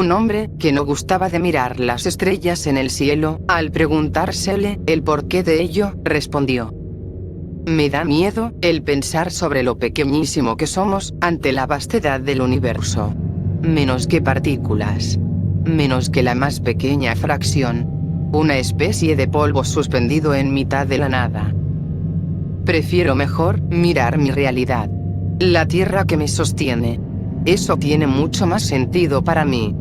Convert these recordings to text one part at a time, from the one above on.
Un hombre, que no gustaba de mirar las estrellas en el cielo, al preguntársele el porqué de ello, respondió: me da miedo el pensar sobre lo pequeñísimo que somos ante la vastedad del universo. Menos que partículas. Menos que la más pequeña fracción. Una especie de polvo suspendido en mitad de la nada. Prefiero mejor mirar mi realidad. La tierra que me sostiene. Eso tiene mucho más sentido para mí.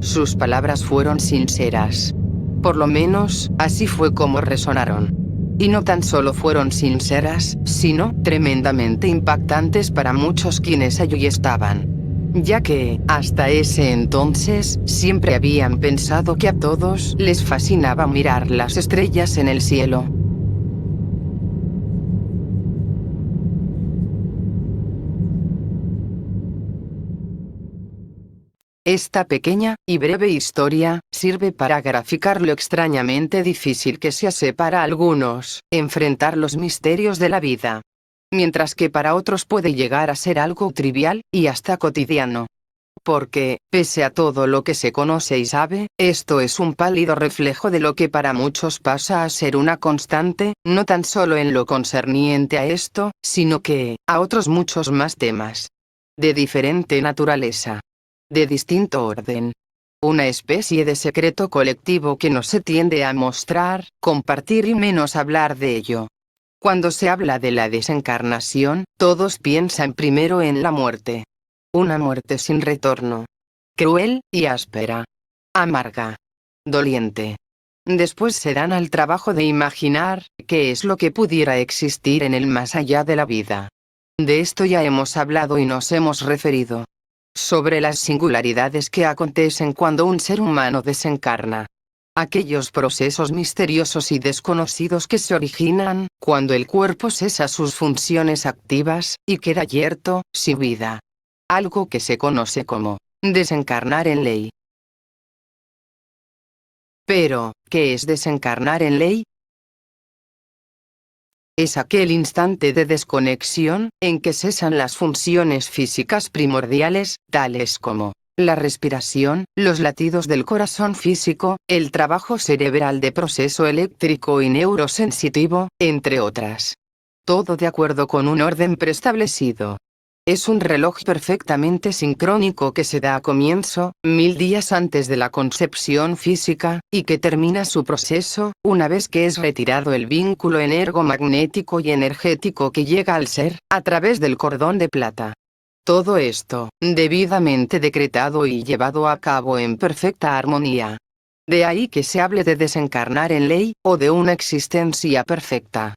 Sus palabras fueron sinceras. Por lo menos, así fue como resonaron. Y no tan solo fueron sinceras, sino tremendamente impactantes para muchos quienes allí estaban. Ya que, hasta ese entonces, siempre habían pensado que a todos les fascinaba mirar las estrellas en el cielo. Esta pequeña y breve historia sirve para graficar lo extrañamente difícil que se hace para algunos enfrentar los misterios de la vida, mientras que para otros puede llegar a ser algo trivial y hasta cotidiano. Porque, pese a todo lo que se conoce y sabe, esto es un pálido reflejo de lo que para muchos pasa a ser una constante, no tan solo en lo concerniente a esto, sino que, a otros muchos más temas. De diferente naturaleza. De distinto orden. Una especie de secreto colectivo que no se tiende a mostrar, compartir y menos hablar de ello. Cuando se habla de la desencarnación, todos piensan primero en la muerte. Una muerte sin retorno. Cruel y áspera. Amarga. Doliente. Después se dan al trabajo de imaginar qué es lo que pudiera existir en el más allá de la vida. De esto ya hemos hablado y nos hemos referido. Sobre las singularidades que acontecen cuando un ser humano desencarna. Aquellos procesos misteriosos y desconocidos que se originan cuando el cuerpo cesa sus funciones activas y queda yerto, sin vida. Algo que se conoce como desencarnar en ley. Pero, ¿qué es desencarnar en ley? Es aquel instante de desconexión, en que cesan las funciones físicas primordiales, tales como la respiración, los latidos del corazón físico, el trabajo cerebral de proceso eléctrico y neurosensitivo, entre otras. Todo de acuerdo con un orden preestablecido. Es un reloj perfectamente sincrónico que se da a comienzo, 1000 días antes de la concepción física, y que termina su proceso, una vez que es retirado el vínculo energomagnético y energético que llega al ser, a través del cordón de plata. Todo esto, debidamente decretado y llevado a cabo en perfecta armonía. De ahí que se hable de desencarnar en ley, o de una existencia perfecta.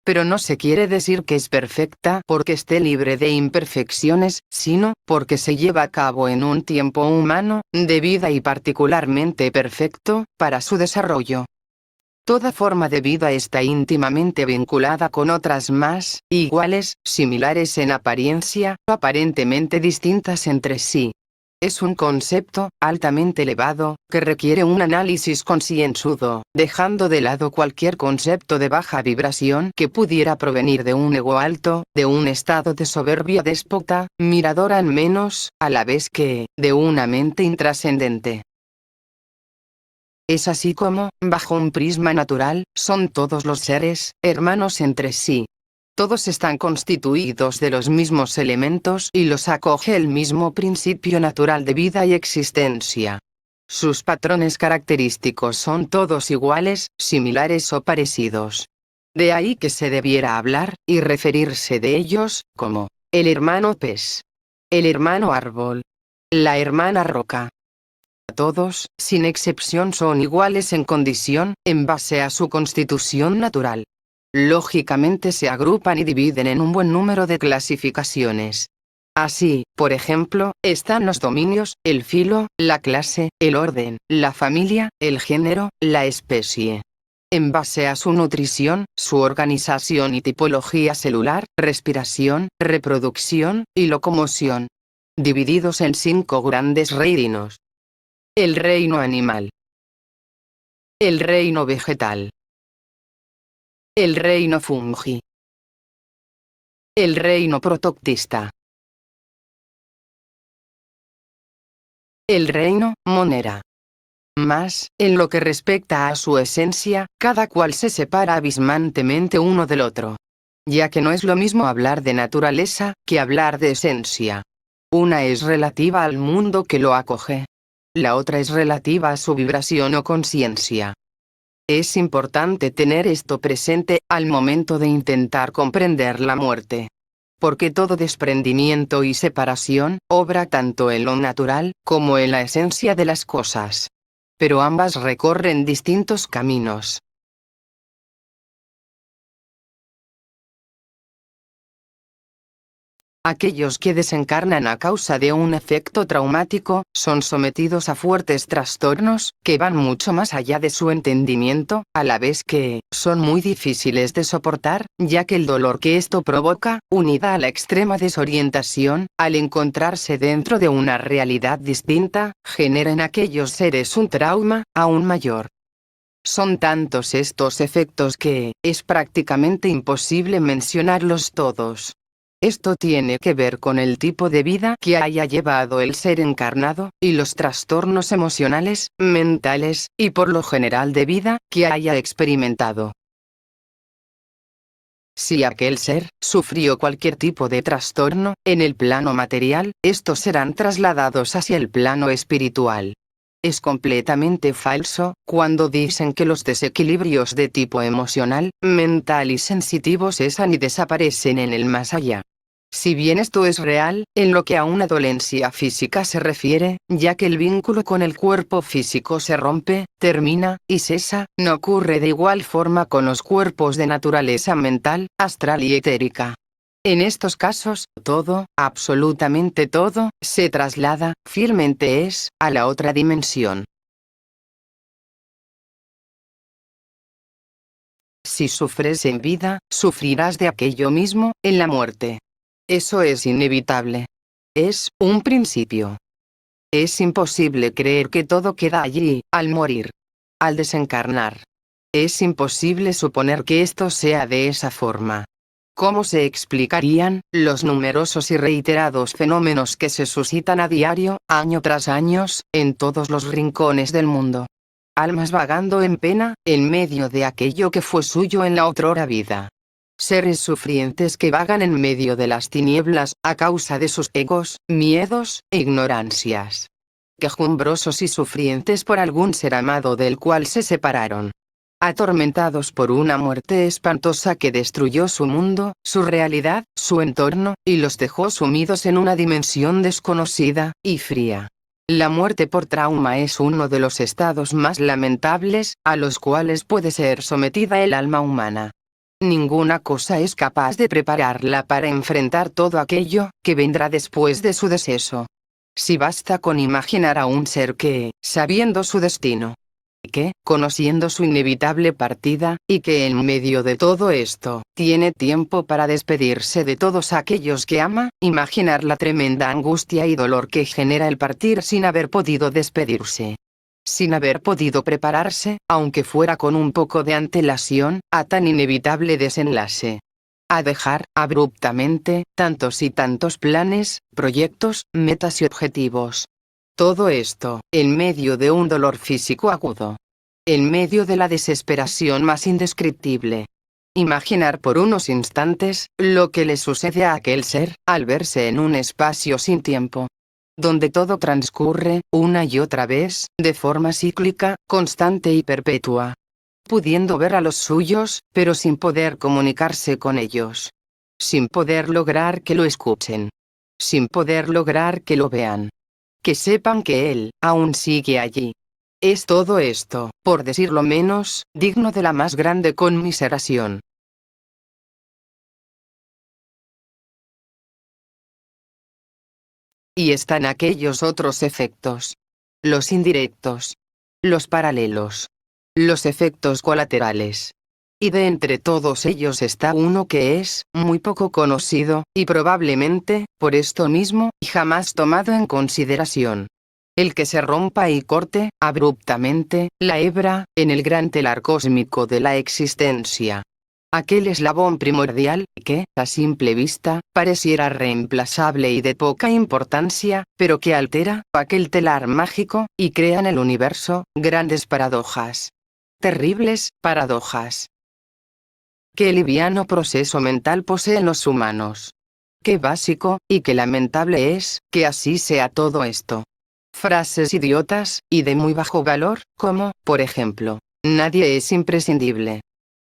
Pero no se quiere decir que es perfecta porque esté libre de imperfecciones, sino porque se lleva a cabo en un tiempo humano, de vida y particularmente perfecto, para su desarrollo. Toda forma de vida está íntimamente vinculada con otras más, iguales, similares en apariencia, o aparentemente distintas entre sí. Es un concepto altamente elevado, que requiere un análisis concienzudo, dejando de lado cualquier concepto de baja vibración que pudiera provenir de un ego alto, de un estado de soberbia déspota, miradora en menos, a la vez que, de una mente intrascendente. Es así como, bajo un prisma natural, son todos los seres, hermanos entre sí. Todos están constituidos de los mismos elementos y los acoge el mismo principio natural de vida y existencia. Sus patrones característicos son todos iguales, similares o parecidos. De ahí que se debiera hablar, y referirse de ellos, como, el hermano pez. El hermano árbol. La hermana roca. Todos, sin excepción, son iguales en condición, en base a su constitución natural. Lógicamente se agrupan y dividen en un buen número de clasificaciones. Así, por ejemplo, están los dominios, el filo, la clase, el orden, la familia, el género, la especie. En base a su nutrición, su organización y tipología celular, respiración, reproducción y locomoción. Divididos en 5 grandes reinos. El reino animal. El reino vegetal. El reino fungi. El reino protoctista. el reino, monera. Mas, en lo que respecta a su esencia, cada cual se separa abismantemente uno del otro. Ya que no es lo mismo hablar de naturaleza, que hablar de esencia. Una es relativa al mundo que lo acoge. La otra es relativa a su vibración o conciencia. Es importante tener esto presente al momento de intentar comprender la muerte. Porque todo desprendimiento y separación obra tanto en lo natural como en la esencia de las cosas. Pero ambas recorren distintos caminos. Aquellos que desencarnan a causa de un efecto traumático, son sometidos a fuertes trastornos, que van mucho más allá de su entendimiento, a la vez que, son muy difíciles de soportar, ya que el dolor que esto provoca, unida a la extrema desorientación, al encontrarse dentro de una realidad distinta, genera en aquellos seres un trauma, aún mayor. Son tantos estos efectos que, es prácticamente imposible mencionarlos todos. Esto tiene que ver con el tipo de vida que haya llevado el ser encarnado, y los trastornos emocionales, mentales, y por lo general de vida, que haya experimentado. Si aquel ser sufrió cualquier tipo de trastorno, en el plano material, estos serán trasladados hacia el plano espiritual. Es completamente falso cuando dicen que los desequilibrios de tipo emocional, mental y sensitivo cesan y desaparecen en el más allá. Si bien esto es real, en lo que a una dolencia física se refiere, ya que el vínculo con el cuerpo físico se rompe, termina, y cesa, no ocurre de igual forma con los cuerpos de naturaleza mental, astral y etérica. En estos casos, todo, absolutamente todo, se traslada, fielmente a la otra dimensión. Si sufres en vida, sufrirás de aquello mismo, en la muerte. Eso es inevitable. Es un principio. Es imposible creer que todo queda allí, al morir. Al desencarnar. Es imposible suponer que esto sea de esa forma. ¿Cómo se explicarían los numerosos y reiterados fenómenos que se suscitan a diario, año tras año, en todos los rincones del mundo? Almas vagando en pena, en medio de aquello que fue suyo en la otrora vida. Seres sufrientes que vagan en medio de las tinieblas, a causa de sus egos, miedos, e ignorancias. Quejumbrosos y sufrientes por algún ser amado del cual se separaron. Atormentados por una muerte espantosa que destruyó su mundo, su realidad, su entorno, y los dejó sumidos en una dimensión desconocida, y fría. La muerte por trauma es uno de los estados más lamentables, a los cuales puede ser sometida el alma humana. Ninguna cosa es capaz de prepararla para enfrentar todo aquello que vendrá después de su deceso. Si basta con imaginar a un ser que, sabiendo su destino, que, conociendo su inevitable partida, y que en medio de todo esto, tiene tiempo para despedirse de todos aquellos que ama, imaginar la tremenda angustia y dolor que genera el partir sin haber podido despedirse. Sin haber podido prepararse, aunque fuera con un poco de antelación, a tan inevitable desenlace. A dejar, abruptamente, tantos y tantos planes, proyectos, metas y objetivos. Todo esto, en medio de un dolor físico agudo. En medio de la desesperación más indescriptible. Imaginar por unos instantes, lo que le sucede a aquel ser, al verse en un espacio sin tiempo. Donde todo transcurre, una y otra vez, de forma cíclica, constante y perpetua. Pudiendo ver a los suyos, pero sin poder comunicarse con ellos. Sin poder lograr que lo escuchen. Sin poder lograr que lo vean. Que sepan que él, aún sigue allí. Es todo esto, por decirlo menos, digno de la más grande conmiseración. Y están aquellos otros efectos. Los indirectos. Los paralelos. Los efectos colaterales. Y de entre todos ellos está uno que es, muy poco conocido, y probablemente, por esto mismo, jamás tomado en consideración. El que se rompa y corte, abruptamente, la hebra, en el gran telar cósmico de la existencia. aquel eslabón primordial, que, a simple vista, pareciera reemplazable y de poca importancia, pero que altera aquel telar mágico, y crea en el universo grandes paradojas. Terribles paradojas. Qué liviano proceso mental poseen los humanos. Qué básico, y qué lamentable es, que así sea todo esto. Frases idiotas, y de muy bajo valor, como, por ejemplo, nadie es imprescindible.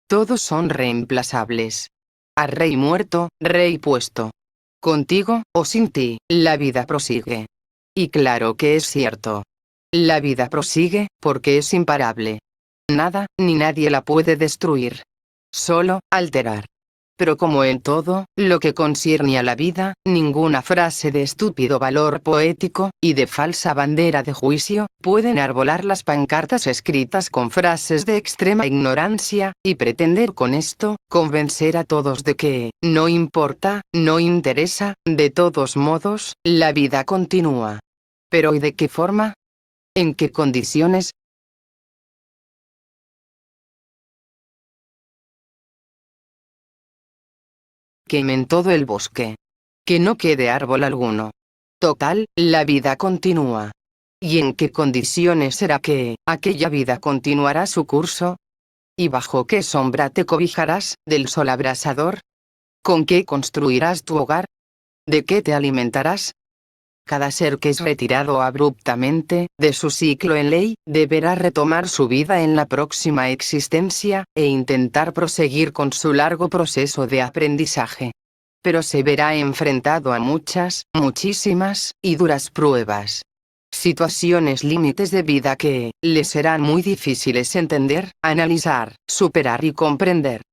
Todos son reemplazables. A rey muerto, rey puesto. Contigo, o sin ti, la vida prosigue. Y claro que es cierto. La vida prosigue, porque es imparable. Nada, ni nadie la puede destruir. Solo, alterar. Pero como en todo, lo que concierne a la vida, ninguna frase de estúpido valor poético, y de falsa bandera de juicio, pueden arbolar las pancartas escritas con frases de extrema ignorancia, y pretender con esto, convencer a todos de que, no importa, no interesa, de todos modos, la vida continúa. ¿Pero y de qué forma? ¿En qué condiciones? Quemen todo el bosque. Que no quede árbol alguno. Total, la vida continúa. ¿Y en qué condiciones será que aquella vida continuará su curso? ¿Y bajo qué sombra te cobijarás del sol abrasador? ¿Con qué construirás tu hogar? ¿De qué te alimentarás? Cada ser que es retirado abruptamente de su ciclo en ley, deberá retomar su vida en la próxima existencia, e intentar proseguir con su largo proceso de aprendizaje. Pero se verá enfrentado a muchas, muchísimas, y duras pruebas. Situaciones límites de vida que le serán muy difíciles entender, analizar, superar y comprender.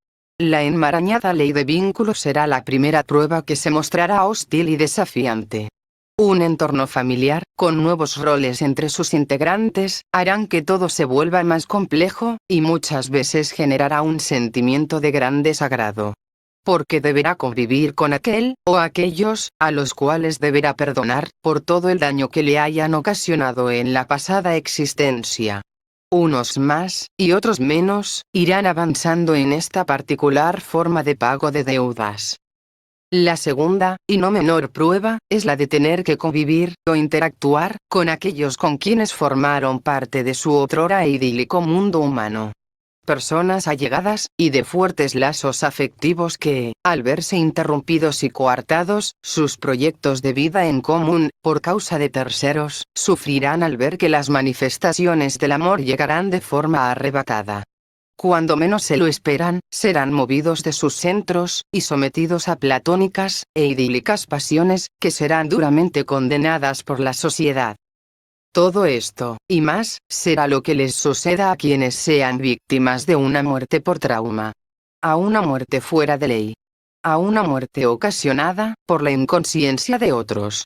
La enmarañada ley de vínculos será la primera prueba que se mostrará hostil y desafiante. Un entorno familiar, con nuevos roles entre sus integrantes, harán que todo se vuelva más complejo, y muchas veces generará un sentimiento de gran desagrado. Porque deberá convivir con aquel, o aquellos, a los cuales deberá perdonar, por todo el daño que le hayan ocasionado en la pasada existencia. Unos más, y otros menos, irán avanzando en esta particular forma de pago de deudas. La segunda, y no menor prueba, es la de tener que convivir, o interactuar, con aquellos con quienes formaron parte de su otrora e idílico mundo humano. Personas allegadas, y de fuertes lazos afectivos que, al verse interrumpidos y coartados, sus proyectos de vida en común, por causa de terceros, sufrirán al ver que las manifestaciones del amor llegarán de forma arrebatada. Cuando menos se lo esperan, serán movidos de sus centros, y sometidos a platónicas, e idílicas pasiones, que serán duramente condenadas por la sociedad. Todo esto, y más, será lo que les suceda a quienes sean víctimas de una muerte por trauma. A una muerte fuera de ley. A una muerte ocasionada, por la inconsciencia de otros.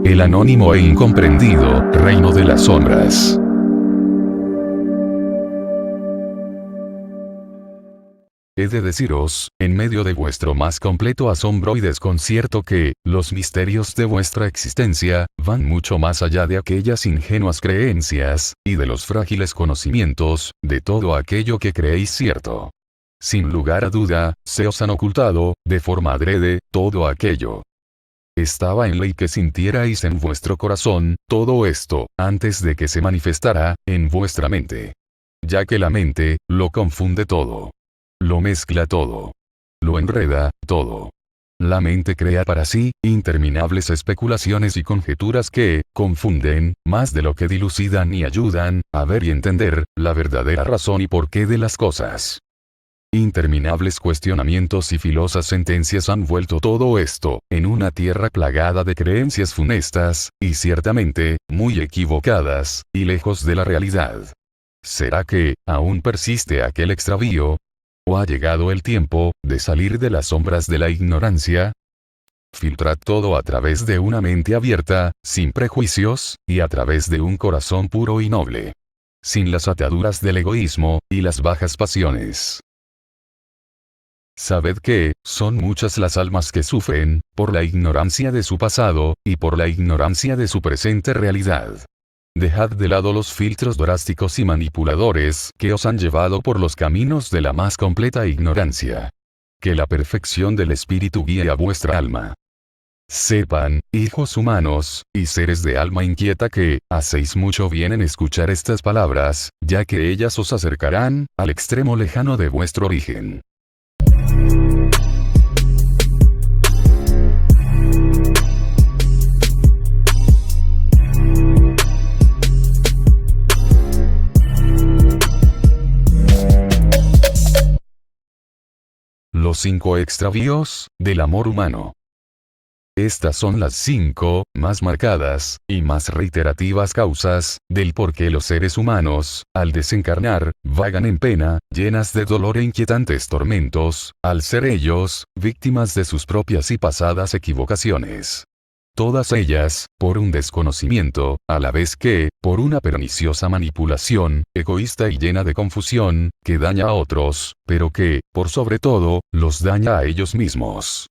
El anónimo e incomprendido, reino de las sombras. He de deciros, en medio de vuestro más completo asombro y desconcierto que, los misterios de vuestra existencia, van mucho más allá de aquellas ingenuas creencias, y de los frágiles conocimientos, de todo aquello que creéis cierto. Sin lugar a duda, se os han ocultado, de forma adrede, todo aquello. Estaba en ley que sintierais en vuestro corazón, todo esto, antes de que se manifestara, en vuestra mente. Ya que la mente, lo confunde todo. Lo mezcla todo. Lo enreda, todo. La mente crea para sí, interminables especulaciones y conjeturas que, confunden, más de lo que dilucidan y ayudan, a ver y entender, la verdadera razón y porqué de las cosas. Interminables cuestionamientos y filosas sentencias han vuelto todo esto, en una tierra plagada de creencias funestas, y ciertamente, muy equivocadas, y lejos de la realidad. ¿Será que, aún persiste aquel extravío? ¿O ha llegado el tiempo, de salir de las sombras de la ignorancia? Filtrad todo a través de una mente abierta, sin prejuicios, y a través de un corazón puro y noble. Sin las ataduras del egoísmo, y las bajas pasiones. Sabed que, son muchas las almas que sufren, por la ignorancia de su pasado, y por la ignorancia de su presente realidad. Dejad de lado los filtros drásticos y manipuladores que os han llevado por los caminos de la más completa ignorancia. Que la perfección del espíritu guíe a vuestra alma. Sepan, hijos humanos, y seres de alma inquieta que, hacéis mucho bien en escuchar estas palabras, ya que ellas os acercarán al extremo lejano de vuestro origen. Los 5 extravíos del amor humano. Estas son las 5 más marcadas y más reiterativas causas del por qué los seres humanos, al desencarnar, vagan en pena, llenas de dolor e inquietantes tormentos, al ser ellos víctimas de sus propias y pasadas equivocaciones. Todas ellas, por un desconocimiento, a la vez que, por una perniciosa manipulación, egoísta y llena de confusión, que daña a otros, pero que, por sobre todo, los daña a ellos mismos.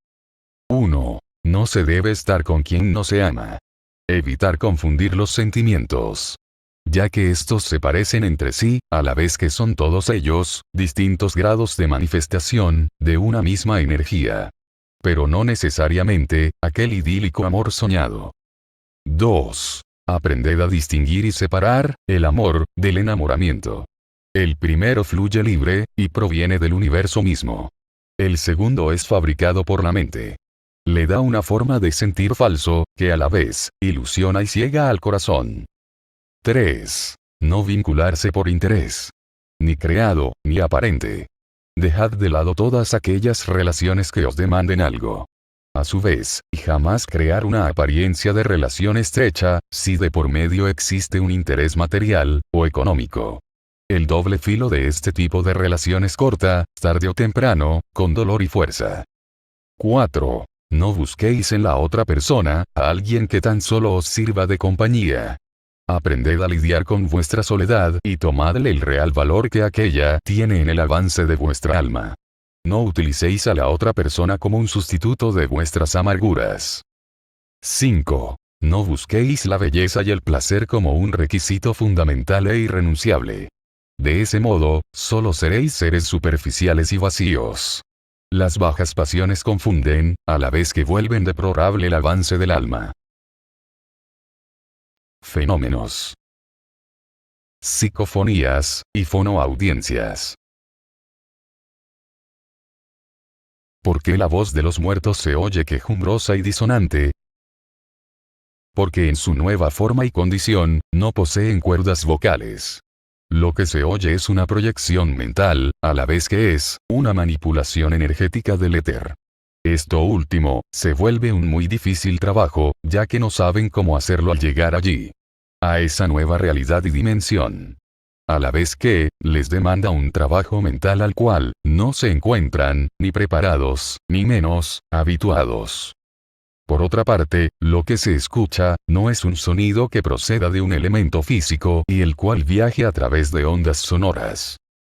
1. No se debe estar con quien no se ama. Evitar confundir los sentimientos. Ya que estos se parecen entre sí, a la vez que son todos ellos, distintos grados de manifestación, de una misma energía. Pero no necesariamente, aquel idílico amor soñado. 2. Aprended a distinguir y separar el amor del enamoramiento. El primero fluye libre, y proviene del universo mismo. El segundo es fabricado por la mente. Le da una forma de sentir falso, que a la vez, ilusiona y ciega al corazón. 3. No vincularse por interés. Ni creado, ni aparente. Dejad de lado todas aquellas relaciones que os demanden algo. A su vez, y jamás crear una apariencia de relación estrecha, si de por medio existe un interés material, o económico. El doble filo de este tipo de relaciones corta, tarde o temprano, con dolor y fuerza. 4. No busquéis en la otra persona, a alguien que tan solo os sirva de compañía. Aprended a lidiar con vuestra soledad y tomadle el real valor que aquella tiene en el avance de vuestra alma. No utilicéis a la otra persona como un sustituto de vuestras amarguras. 5. No busquéis la belleza y el placer como un requisito fundamental e irrenunciable. De ese modo, solo seréis seres superficiales y vacíos. Las bajas pasiones confunden, a la vez que vuelven deplorable el avance del alma. Fenómenos. Psicofonías y fonoaudiencias. ¿Por qué la voz de los muertos se oye quejumbrosa y disonante? Porque en su nueva forma y condición, no poseen cuerdas vocales. Lo que se oye es una proyección mental, a la vez que es una manipulación energética del éter. Esto último, se vuelve un muy difícil trabajo, ya que no saben cómo hacerlo al llegar allí. A esa nueva realidad y dimensión. A la vez que, les demanda un trabajo mental al cual, no se encuentran, ni preparados, ni menos, habituados. Por otra parte, lo que se escucha, no es un sonido que proceda de un elemento físico y el cual viaje a través de ondas sonoras.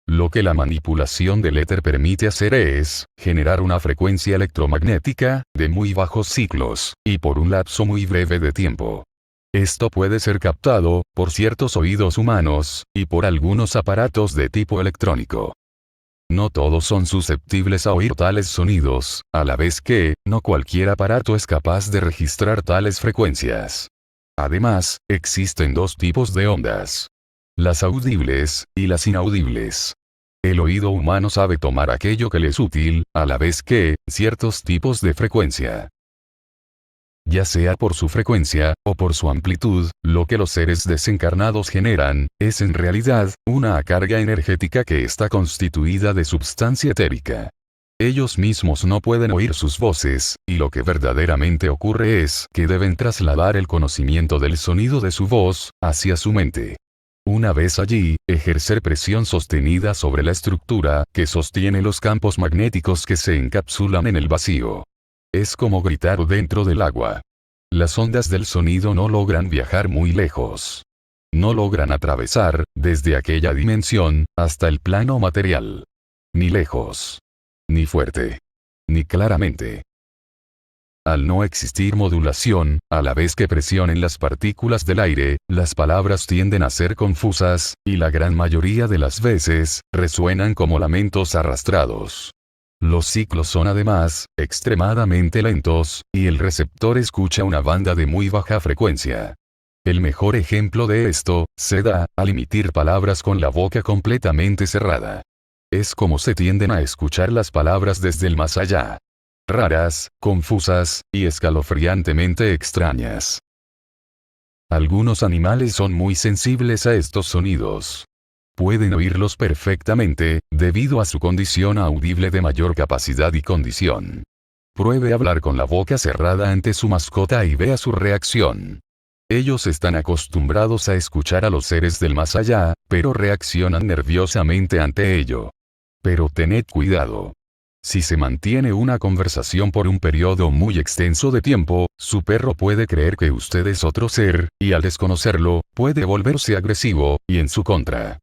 Lo que la manipulación del éter permite hacer es, generar una frecuencia electromagnética, de muy bajos ciclos, y por un lapso muy breve de tiempo. Esto puede ser captado, por ciertos oídos humanos, y por algunos aparatos de tipo electrónico. No todos son susceptibles a oír tales sonidos, a la vez que, no cualquier aparato es capaz de registrar tales frecuencias. Además, existen dos tipos de ondas. Las audibles, y las inaudibles. El oído humano sabe tomar aquello que le es útil, a la vez que, ciertos tipos de frecuencia. Ya sea por su frecuencia, o por su amplitud, lo que los seres desencarnados generan, es en realidad, una carga energética que está constituida de substancia etérica. Ellos mismos no pueden oír sus voces, y lo que verdaderamente ocurre es que deben trasladar el conocimiento del sonido de su voz, hacia su mente. Una vez allí, ejercer presión sostenida sobre la estructura que sostiene los campos magnéticos que se encapsulan en el vacío. Es como gritar dentro del agua. Las ondas del sonido no logran viajar muy lejos. No logran atravesar, desde aquella dimensión, hasta el plano material. Ni lejos. Ni fuerte. Ni claramente. al no existir modulación, a la vez que presionen las partículas del aire, las palabras tienden a ser confusas, y la gran mayoría de las veces, resuenan como lamentos arrastrados. Los ciclos son además, extremadamente lentos, y el receptor escucha una banda de muy baja frecuencia. El mejor ejemplo de esto, se da, al emitir palabras con la boca completamente cerrada. Es como se tienden a escuchar las palabras desde el más allá. Raras, confusas, y escalofriantemente extrañas. Algunos animales son muy sensibles a estos sonidos. Pueden oírlos perfectamente, debido a su condición audible de mayor capacidad y condición. Pruebe hablar con la boca cerrada ante su mascota y vea su reacción. Ellos están acostumbrados a escuchar a los seres del más allá, pero reaccionan nerviosamente ante ello. Pero tened cuidado. Si se mantiene una conversación por un periodo muy extenso de tiempo, su perro puede creer que usted es otro ser, y al desconocerlo, puede volverse agresivo, y en su contra.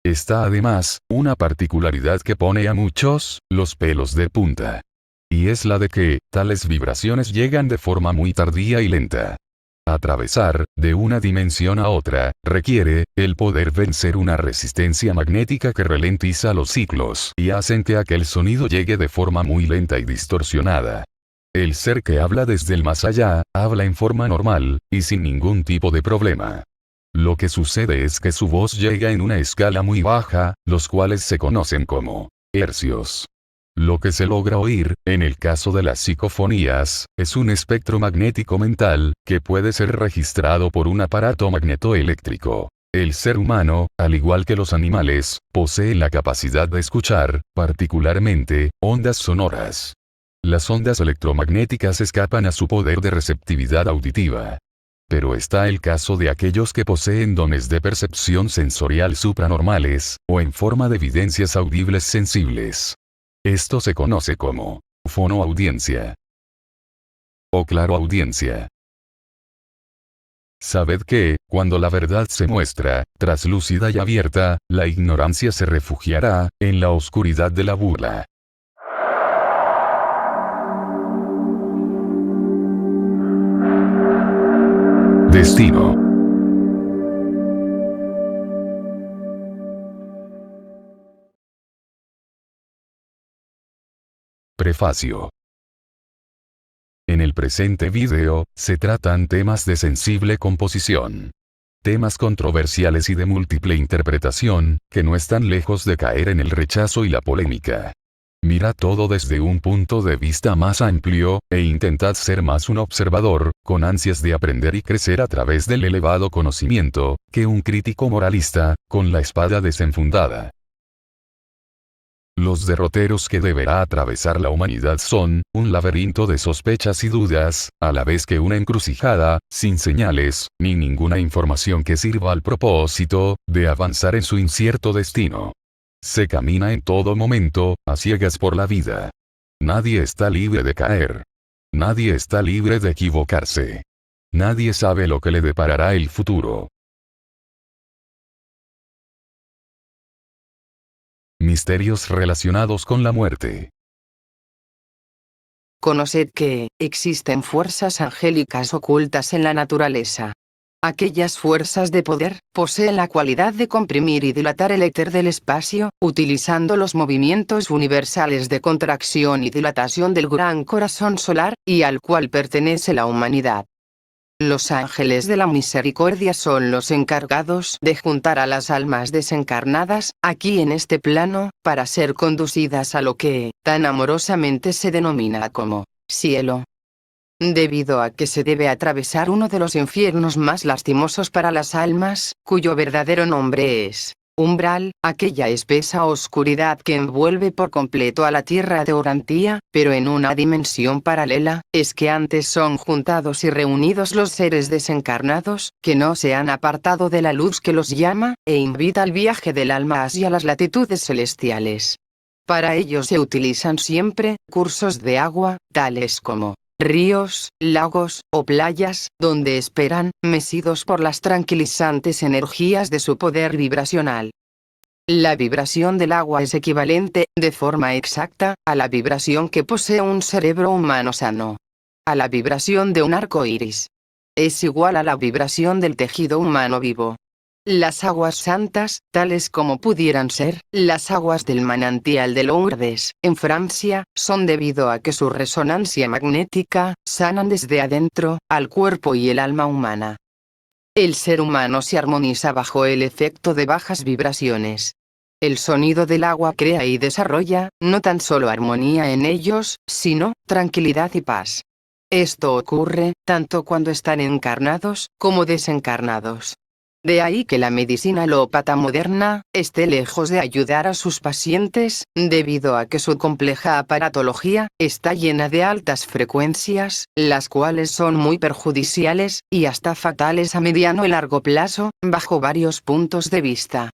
Está además, una particularidad que pone a muchos, los pelos de punta. Y es la de que, tales vibraciones llegan de forma muy tardía y lenta. Atravesar, de una dimensión a otra, requiere, el poder vencer una resistencia magnética que ralentiza los ciclos y hacen que aquel sonido llegue de forma muy lenta y distorsionada. El ser que habla desde el más allá, habla en forma normal, y sin ningún tipo de problema. Lo que sucede es que su voz llega en una escala muy baja, los cuales se conocen como hercios. Lo que se logra oír, en el caso de las psicofonías, es un espectro magnético mental, que puede ser registrado por un aparato magnetoeléctrico. El ser humano, al igual que los animales, posee la capacidad de escuchar, particularmente, ondas sonoras. Las ondas electromagnéticas escapan a su poder de receptividad auditiva. Pero está el caso de aquellos que poseen dones de percepción sensorial supranormales, o en forma de evidencias audibles sensibles. Esto se conoce como fonoaudiencia o claroaudiencia. Sabed que, cuando la verdad se muestra, traslúcida y abierta, la ignorancia se refugiará en la oscuridad de la burla. Destino. Prefacio. En el presente video, se tratan temas de sensible composición. Temas controversiales y de múltiple interpretación, que no están lejos de caer en el rechazo y la polémica. Mira todo desde un punto de vista más amplio, e intentad ser más un observador, con ansias de aprender y crecer a través del elevado conocimiento, que un crítico moralista, con la espada desenfundada. Los derroteros que deberá atravesar la humanidad son, un laberinto de sospechas y dudas, a la vez que una encrucijada, sin señales, ni ninguna información que sirva al propósito, de avanzar en su incierto destino. Se camina en todo momento, a ciegas por la vida. Nadie está libre de caer. Nadie está libre de equivocarse. Nadie sabe lo que le deparará el futuro. Misterios relacionados con la muerte. Conoced que existen fuerzas angélicas ocultas en la naturaleza. Aquellas fuerzas de poder poseen la cualidad de comprimir y dilatar el éter del espacio, utilizando los movimientos universales de contracción y dilatación del gran corazón solar, y al cual pertenece la humanidad. Los ángeles de la misericordia son los encargados de juntar a las almas desencarnadas, aquí en este plano, para ser conducidas a lo que, tan amorosamente se denomina como cielo. Debido a que se debe atravesar uno de los infiernos más lastimosos para las almas, cuyo verdadero nombre es umbral, aquella espesa oscuridad que envuelve por completo a la tierra de Orantía, pero en una dimensión paralela, es que antes son juntados y reunidos los seres desencarnados, que no se han apartado de la luz que los llama, e invita al viaje del alma hacia las latitudes celestiales. Para ello se utilizan siempre cursos de agua, tales como ríos, lagos, o playas, donde esperan, mecidos por las tranquilizantes energías de su poder vibracional. La vibración del agua es equivalente, de forma exacta, a la vibración que posee un cerebro humano sano. a la vibración de un arco iris. Es igual a la vibración del tejido humano vivo. Las aguas santas, tales como pudieran ser las aguas del manantial de Lourdes, en Francia, son debido a que su resonancia magnética, sanan desde adentro, al cuerpo y el alma humana. El ser humano se armoniza bajo el efecto de bajas vibraciones. El sonido del agua crea y desarrolla, no tan solo armonía en ellos, sino, tranquilidad y paz. Esto ocurre, tanto cuando están encarnados, como desencarnados. De ahí que la medicina alópata moderna, esté lejos de ayudar a sus pacientes, debido a que su compleja aparatología, está llena de altas frecuencias, las cuales son muy perjudiciales, y hasta fatales a mediano y largo plazo, bajo varios puntos de vista.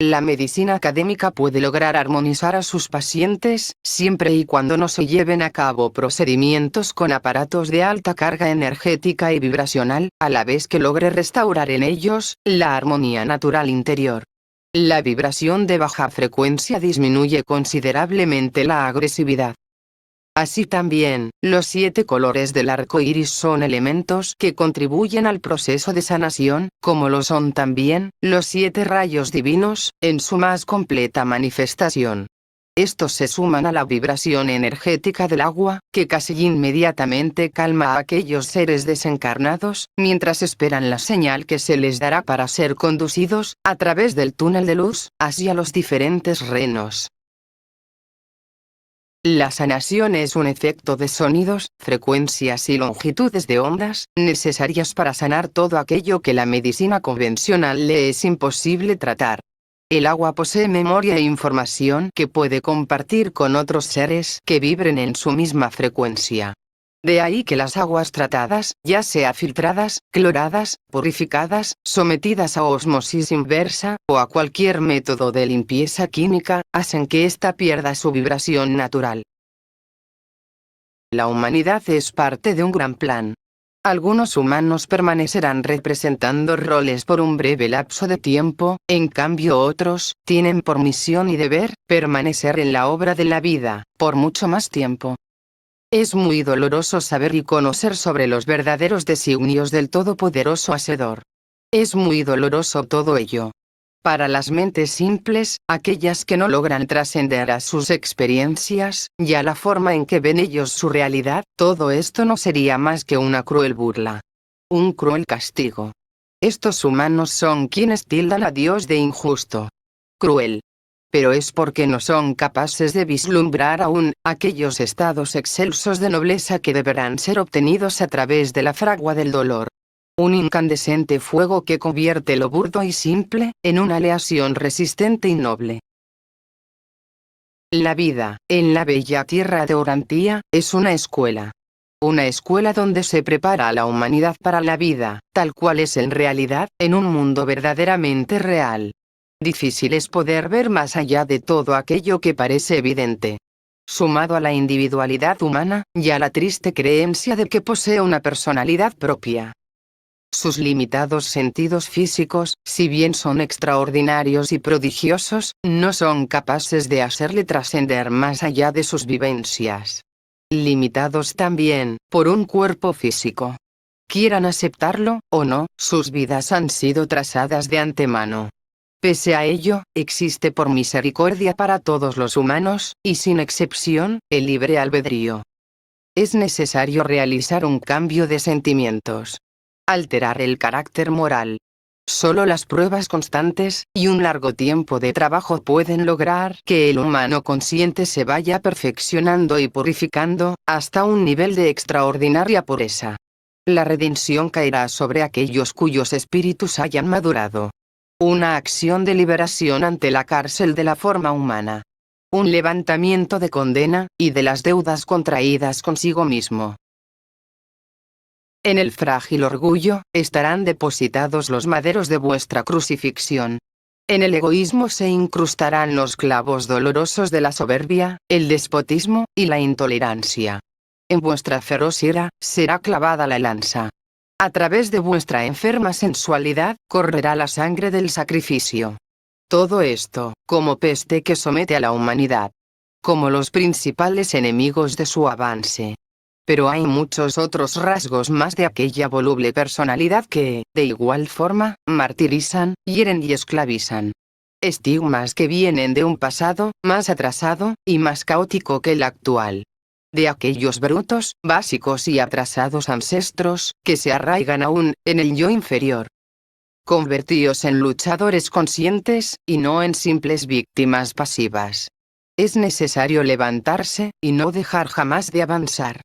La medicina académica puede lograr armonizar a sus pacientes, siempre y cuando no se lleven a cabo procedimientos con aparatos de alta carga energética y vibracional, a la vez que logre restaurar en ellos la armonía natural interior. La vibración de baja frecuencia disminuye considerablemente la agresividad. Así también, los 7 colores del arco iris son elementos que contribuyen al proceso de sanación, como lo son también los 7 rayos divinos, en su más completa manifestación. Estos se suman a la vibración energética del agua, que casi inmediatamente calma a aquellos seres desencarnados, mientras esperan la señal que se les dará para ser conducidos, a través del túnel de luz, hacia los diferentes reinos. La sanación es un efecto de sonidos, frecuencias y longitudes de ondas, necesarias para sanar todo aquello que la medicina convencional le es imposible tratar. El agua posee memoria e información que puede compartir con otros seres que vibren en su misma frecuencia. De ahí que las aguas tratadas, ya sea filtradas, cloradas, purificadas, sometidas a osmosis inversa, o a cualquier método de limpieza química, hacen que ésta pierda su vibración natural. La humanidad es parte de un gran plan. Algunos humanos permanecerán representando roles por un breve lapso de tiempo, en cambio otros, tienen por misión y deber, permanecer en la obra de la vida, por mucho más tiempo. Es muy doloroso saber y conocer sobre los verdaderos designios del Todopoderoso Hacedor. Es muy doloroso todo ello. Para las mentes simples, aquellas que no logran trascender a sus experiencias, y a la forma en que ven ellos su realidad, todo esto no sería más que una cruel burla. Un cruel castigo. Estos humanos son quienes tildan a Dios de injusto. Cruel. Pero es porque no son capaces de vislumbrar aún aquellos estados excelsos de nobleza que deberán ser obtenidos a través de la fragua del dolor. Un incandescente fuego que convierte lo burdo y simple en una aleación resistente y noble. La vida, en la bella tierra de Orantía, es una escuela. Una escuela donde se prepara a la humanidad para la vida, tal cual es en realidad, en un mundo verdaderamente real. Difícil es poder ver más allá de todo aquello que parece evidente. Sumado a la individualidad humana, y a la triste creencia de que posee una personalidad propia. Sus limitados sentidos físicos, si bien son extraordinarios y prodigiosos, no son capaces de hacerle trascender más allá de sus vivencias. Limitados también, por un cuerpo físico. Quieran aceptarlo, o no, sus vidas han sido trazadas de antemano. Pese a ello, existe por misericordia para todos los humanos, y sin excepción, el libre albedrío. Es necesario realizar un cambio de sentimientos. Alterar el carácter moral. Solo las pruebas constantes, y un largo tiempo de trabajo pueden lograr que el humano consciente se vaya perfeccionando y purificando, hasta un nivel de extraordinaria pureza. La redención caerá sobre aquellos cuyos espíritus hayan madurado. Una acción de liberación ante la cárcel de la forma humana. Un levantamiento de condena, y de las deudas contraídas consigo mismo. En el frágil orgullo, estarán depositados los maderos de vuestra crucifixión. En el egoísmo se incrustarán los clavos dolorosos de la soberbia, el despotismo, y la intolerancia. En vuestra feroz ira, será clavada la lanza. A través de vuestra enferma sensualidad, correrá la sangre del sacrificio. Todo esto, como peste que somete a la humanidad. Como los principales enemigos de su avance. Pero hay muchos otros rasgos más de aquella voluble personalidad que, de igual forma, martirizan, hieren y esclavizan. Estigmas que vienen de un pasado, más atrasado, y más caótico que el actual. De aquellos brutos, básicos y atrasados ancestros, que se arraigan aún, en el yo inferior. Convertíos en luchadores conscientes, y no en simples víctimas pasivas. Es necesario levantarse, y no dejar jamás de avanzar.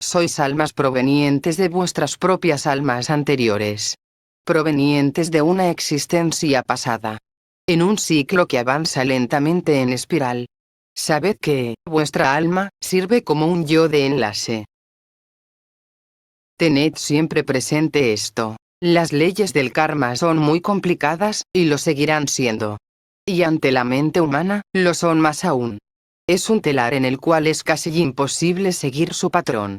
Sois almas provenientes de vuestras propias almas anteriores. Provenientes de una existencia pasada. En un ciclo que avanza lentamente en espiral. Sabed que, vuestra alma, sirve como un yo de enlace. Tened siempre presente esto. Las leyes del karma son muy complicadas, y lo seguirán siendo. Y ante la mente humana, lo son más aún. Es un telar en el cual es casi imposible seguir su patrón.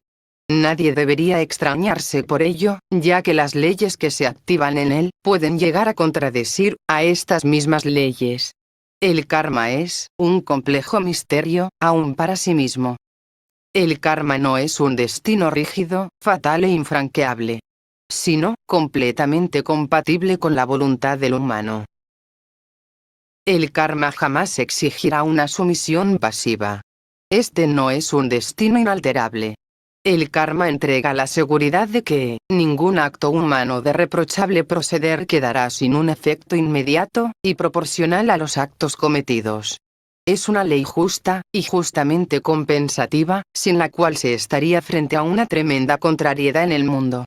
Nadie debería extrañarse por ello, ya que las leyes que se activan en él, pueden llegar a contradecir a estas mismas leyes. El karma es un complejo misterio, aún para sí mismo. El karma no es un destino rígido, fatal e infranqueable, sino completamente compatible con la voluntad del humano. El karma jamás exigirá una sumisión pasiva. Este no es un destino inalterable. El karma entrega la seguridad de que ningún acto humano de reprochable proceder quedará sin un efecto inmediato y proporcional a los actos cometidos. Es una ley justa, y justamente compensativa, sin la cual se estaría frente a una tremenda contrariedad en el mundo.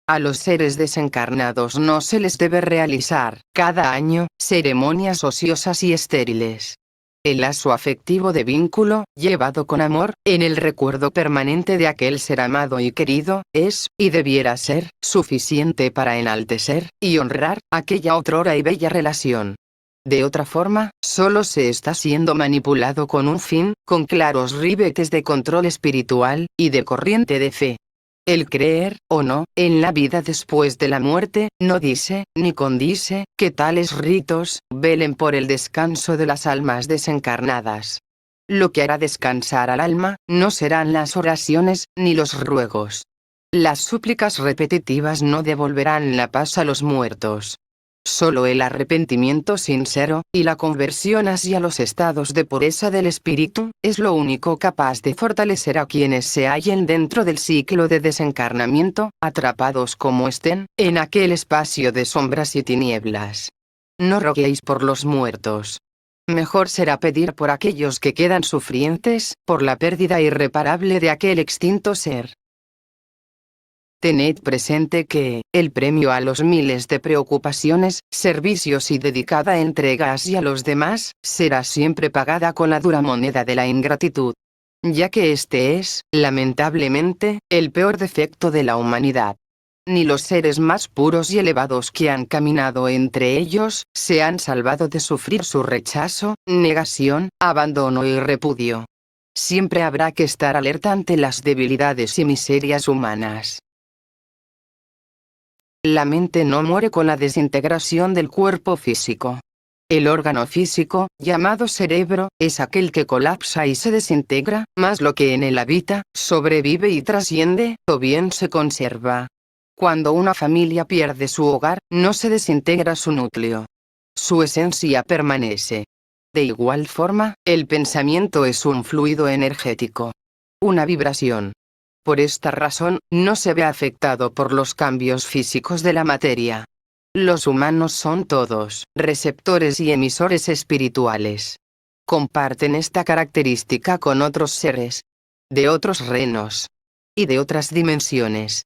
A los seres desencarnados no se les debe realizar, cada año, ceremonias ociosas y estériles. El lazo afectivo de vínculo, llevado con amor, en el recuerdo permanente de aquel ser amado y querido, es, y debiera ser, suficiente para enaltecer y honrar aquella otrora y bella relación. De otra forma, solo se está siendo manipulado con un fin, con claros ribetes de control espiritual, y de corriente de fe. El creer, o no, en la vida después de la muerte, no dice, ni condice, que tales ritos, velen por el descanso de las almas desencarnadas. Lo que hará descansar al alma, no serán las oraciones, ni los ruegos. Las súplicas repetitivas no devolverán la paz a los muertos. Solo el arrepentimiento sincero, y la conversión hacia los estados de pureza del espíritu, es lo único capaz de fortalecer a quienes se hallen dentro del ciclo de desencarnamiento, atrapados como estén, en aquel espacio de sombras y tinieblas. No roguéis por los muertos. Mejor será pedir por aquellos que quedan sufrientes, por la pérdida irreparable de aquel extinto ser. Tened presente que, el premio a los miles de preocupaciones, servicios y dedicada entrega hacia los demás, será siempre pagada con la dura moneda de la ingratitud. Ya que este es, lamentablemente, el peor defecto de la humanidad. Ni los seres más puros y elevados que han caminado entre ellos, se han salvado de sufrir su rechazo, negación, abandono y repudio. Siempre habrá que estar alerta ante las debilidades y miserias humanas. La mente no muere con la desintegración del cuerpo físico. El órgano físico, llamado cerebro, es aquel que colapsa y se desintegra, mas lo que en él habita, sobrevive y trasciende, o bien se conserva. Cuando una familia pierde su hogar, no se desintegra su núcleo. Su esencia permanece. De igual forma, el pensamiento es un fluido energético. Una vibración. Por esta razón, no se ve afectado por los cambios físicos de la materia. Los humanos son todos receptores y emisores espirituales. Comparten esta característica con otros seres, de otros reinos y de otras dimensiones.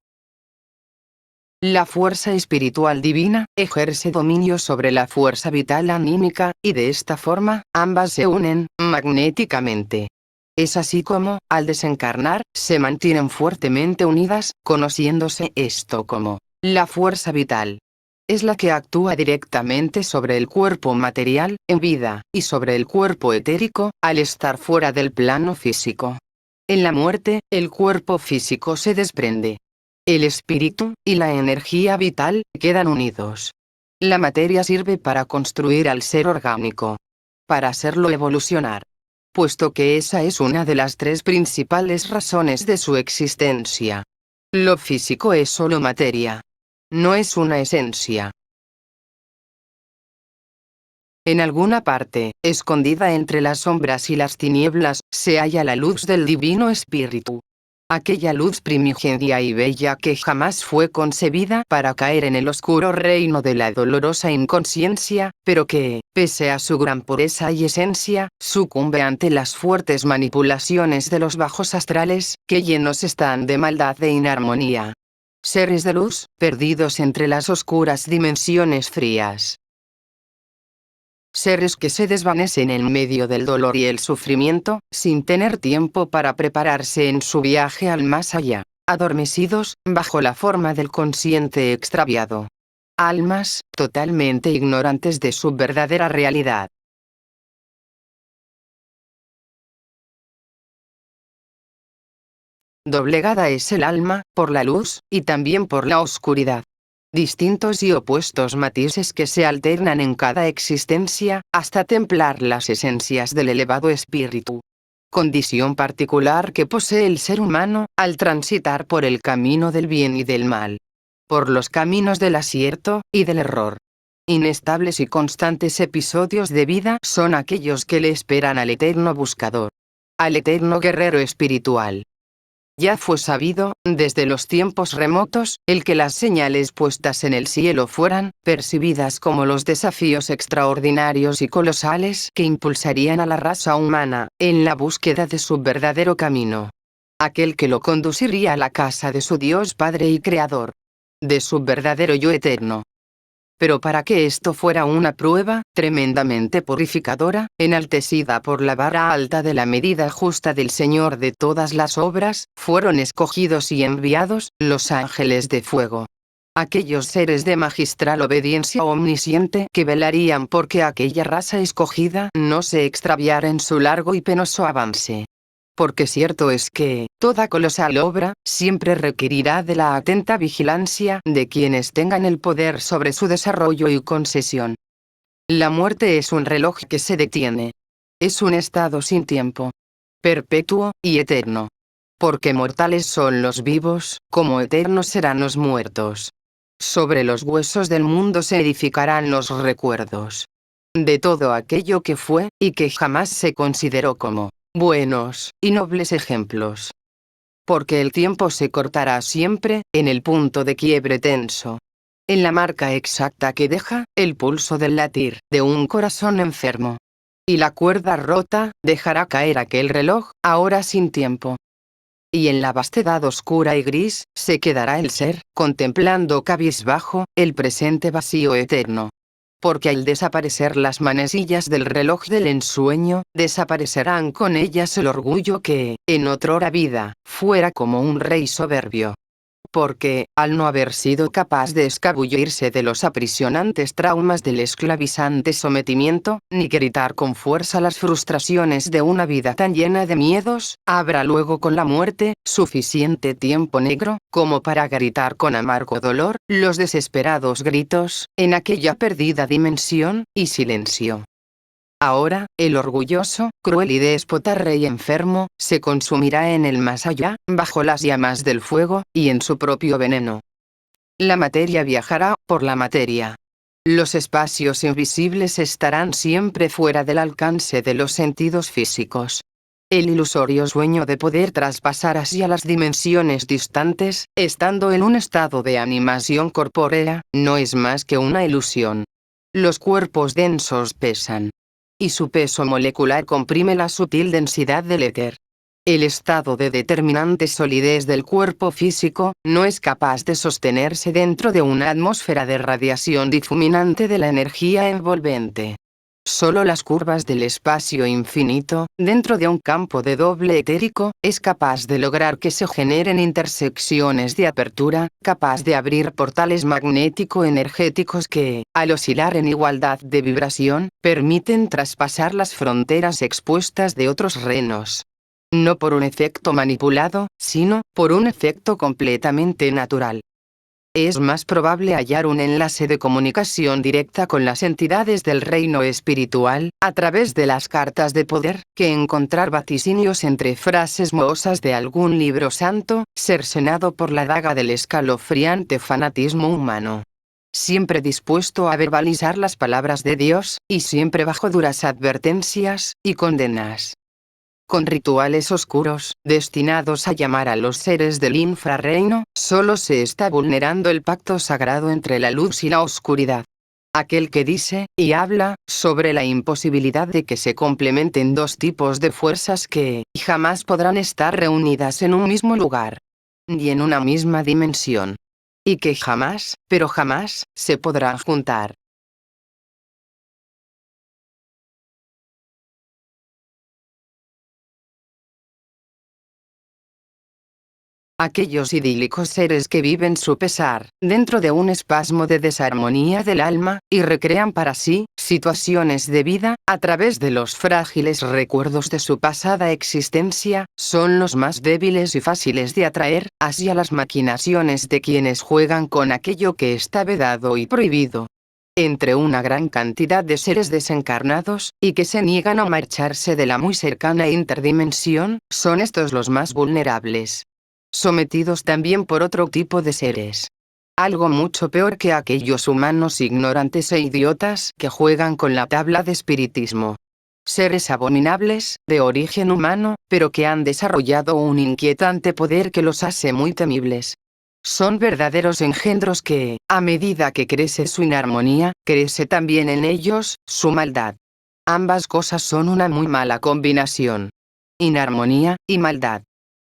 La fuerza espiritual divina ejerce dominio sobre la fuerza vital anímica, y de esta forma, ambas se unen magnéticamente. Es así como, al desencarnar, se mantienen fuertemente unidas, conociéndose esto como la fuerza vital. Es la que actúa directamente sobre el cuerpo material, en vida, y sobre el cuerpo etérico, al estar fuera del plano físico. En la muerte, el cuerpo físico se desprende. El espíritu, y la energía vital, quedan unidos. La materia sirve para construir al ser orgánico. Para hacerlo evolucionar. puesto que esa es una de las tres principales razones de su existencia. Lo físico es solo materia. No es una esencia. En alguna parte, escondida entre las sombras y las tinieblas, se halla la luz del Divino Espíritu. Aquella luz primigenia y bella que jamás fue concebida para caer en el oscuro reino de la dolorosa inconsciencia, pero que, pese a su gran pureza y esencia, sucumbe ante las fuertes manipulaciones de los bajos astrales, que llenos están de maldad e inarmonía. Seres de luz, perdidos entre las oscuras dimensiones frías. Seres que se desvanecen en medio del dolor y el sufrimiento, sin tener tiempo para prepararse en su viaje al más allá, adormecidos, bajo la forma del consciente extraviado. Almas, totalmente ignorantes de su verdadera realidad. Doblegada es el alma, por la luz, y también por la oscuridad. Distintos y opuestos matices que se alternan en cada existencia, hasta templar las esencias del elevado espíritu. Condición particular que posee el ser humano, al transitar por el camino del bien y del mal. Por los caminos del acierto, y del error. Inestables y constantes episodios de vida son aquellos que le esperan al eterno buscador. Al eterno guerrero espiritual. Ya fue sabido, desde los tiempos remotos, el que las señales puestas en el cielo fueran percibidas como los desafíos extraordinarios y colosales que impulsarían a la raza humana, en la búsqueda de su verdadero camino. Aquel que lo conduciría a la casa de su Dios Padre y Creador. De su verdadero yo eterno. Pero para que esto fuera una prueba, tremendamente purificadora, enaltecida por la vara alta de la medida justa del Señor de todas las obras, fueron escogidos y enviados, los ángeles de fuego. Aquellos seres de magistral obediencia omnisciente que velarían porque aquella raza escogida no se extraviara en su largo y penoso avance. Porque cierto es que, toda colosal obra, siempre requerirá de la atenta vigilancia de quienes tengan el poder sobre su desarrollo y concesión. La muerte es un reloj que se detiene. Es un estado sin tiempo. Perpetuo, y eterno. Porque mortales son los vivos, como eternos serán los muertos. Sobre los huesos del mundo se edificarán los recuerdos. De todo aquello que fue, y que jamás se consideró como buenos y nobles ejemplos. Porque el tiempo se cortará siempre, en el punto de quiebre tenso. En la marca exacta que deja, el pulso del latir, de un corazón enfermo. Y la cuerda rota, dejará caer aquel reloj, ahora sin tiempo. Y en la vastedad oscura y gris, se quedará el ser, contemplando cabizbajo, el presente vacío eterno. Porque al desaparecer las manecillas del reloj del ensueño, desaparecerán con ellas el orgullo que, en otrora vida, fuera como un rey soberbio. Porque, al no haber sido capaz de escabullirse de los aprisionantes traumas del esclavizante sometimiento, ni gritar con fuerza las frustraciones de una vida tan llena de miedos, habrá luego con la muerte, suficiente tiempo negro, como para gritar con amargo dolor, los desesperados gritos, en aquella perdida dimensión, y silencio. Ahora, el orgulloso, cruel y déspota rey enfermo, se consumirá en el más allá, bajo las llamas del fuego, y en su propio veneno. La materia viajará, por la materia. Los espacios invisibles estarán siempre fuera del alcance de los sentidos físicos. El ilusorio sueño de poder traspasar hacia las dimensiones distantes, estando en un estado de animación corpórea, no es más que una ilusión. Los cuerpos densos pesan. Y su peso molecular comprime la sutil densidad del éter. El estado de determinante solidez del cuerpo físico, no es capaz de sostenerse dentro de una atmósfera de radiación difuminante de la energía envolvente. Solo las curvas del espacio infinito, dentro de un campo de doble etérico, es capaz de lograr que se generen intersecciones de apertura, capaz de abrir portales magnético-energéticos que, al oscilar en igualdad de vibración, permiten traspasar las fronteras expuestas de otros reinos. No por un efecto manipulado, sino por un efecto completamente natural. Es más probable hallar un enlace de comunicación directa con las entidades del reino espiritual, a través de las cartas de poder, que encontrar vaticinios entre frases mohosas de algún libro santo, cercenado por la daga del escalofriante fanatismo humano. Siempre dispuesto a verbalizar las palabras de Dios, y siempre bajo duras advertencias y condenas. Con rituales oscuros, destinados a llamar a los seres del infrarreino, solo se está vulnerando el pacto sagrado entre la luz y la oscuridad. Aquel que dice, y habla, sobre la imposibilidad de que se complementen dos tipos de fuerzas que jamás podrán estar reunidas en un mismo lugar, ni en una misma dimensión. Y que jamás, pero jamás, se podrán juntar. Aquellos idílicos seres que viven su pesar, dentro de un espasmo de desarmonía del alma, y recrean para sí, situaciones de vida, a través de los frágiles recuerdos de su pasada existencia, son los más débiles y fáciles de atraer, hacia las maquinaciones de quienes juegan con aquello que está vedado y prohibido. Entre una gran cantidad de seres desencarnados, y que se niegan a marcharse de la muy cercana interdimensión, son estos los más vulnerables. Sometidos también por otro tipo de seres. Algo mucho peor que aquellos humanos ignorantes e idiotas que juegan con la tabla de espiritismo. Seres abominables, de origen humano, pero que han desarrollado un inquietante poder que los hace muy temibles. Son verdaderos engendros que, a medida que crece su inarmonía, crece también en ellos su maldad. Ambas cosas son una muy mala combinación. Inarmonía y maldad.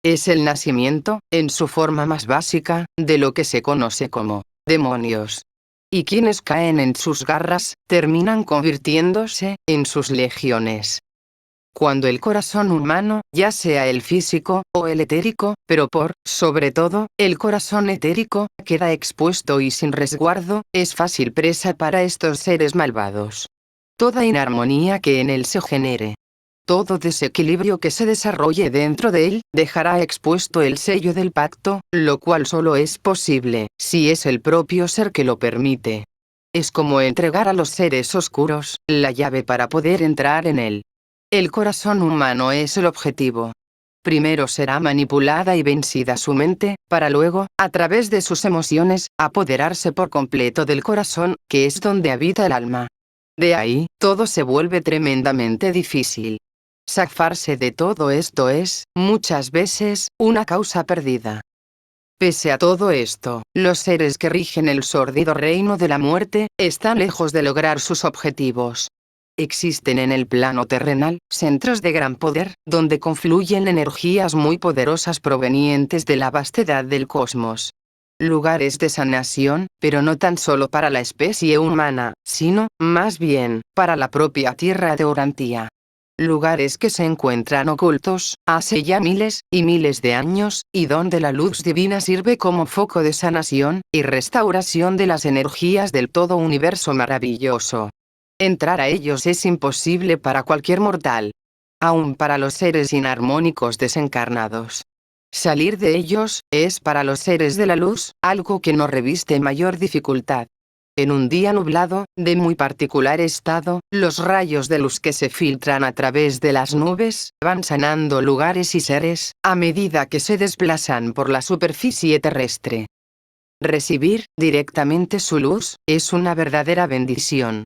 Es el nacimiento, en su forma más básica, de lo que se conoce como demonios. Y quienes caen en sus garras, terminan convirtiéndose en sus legiones. Cuando el corazón humano, ya sea el físico, o el etérico, pero sobre todo, el corazón etérico, queda expuesto y sin resguardo, es fácil presa para estos seres malvados. Toda inarmonía que en él se genere, todo desequilibrio que se desarrolle dentro de él, dejará expuesto el sello del pacto, lo cual solo es posible, si es el propio ser que lo permite. Es como entregar a los seres oscuros, la llave para poder entrar en él. El corazón humano es el objetivo. Primero será manipulada y vencida su mente, para luego, a través de sus emociones, apoderarse por completo del corazón, que es donde habita el alma. De ahí, todo se vuelve tremendamente difícil. Zafarse de todo esto es, muchas veces, una causa perdida. Pese a todo esto, los seres que rigen el sórdido reino de la muerte, están lejos de lograr sus objetivos. Existen en el plano terrenal, centros de gran poder, donde confluyen energías muy poderosas provenientes de la vastedad del cosmos. Lugares de sanación, pero no tan solo para la especie humana, sino, más bien, para la propia tierra de Orantía. Lugares que se encuentran ocultos, hace ya miles y miles de años, y donde la luz divina sirve como foco de sanación y restauración de las energías del todo universo maravilloso. Entrar a ellos es imposible para cualquier mortal, aun para los seres inarmónicos desencarnados. Salir de ellos, es para los seres de la luz, algo que no reviste mayor dificultad. En un día nublado, de muy particular estado, los rayos de luz que se filtran a través de las nubes, van sanando lugares y seres, a medida que se desplazan por la superficie terrestre. Recibir, directamente su luz, es una verdadera bendición.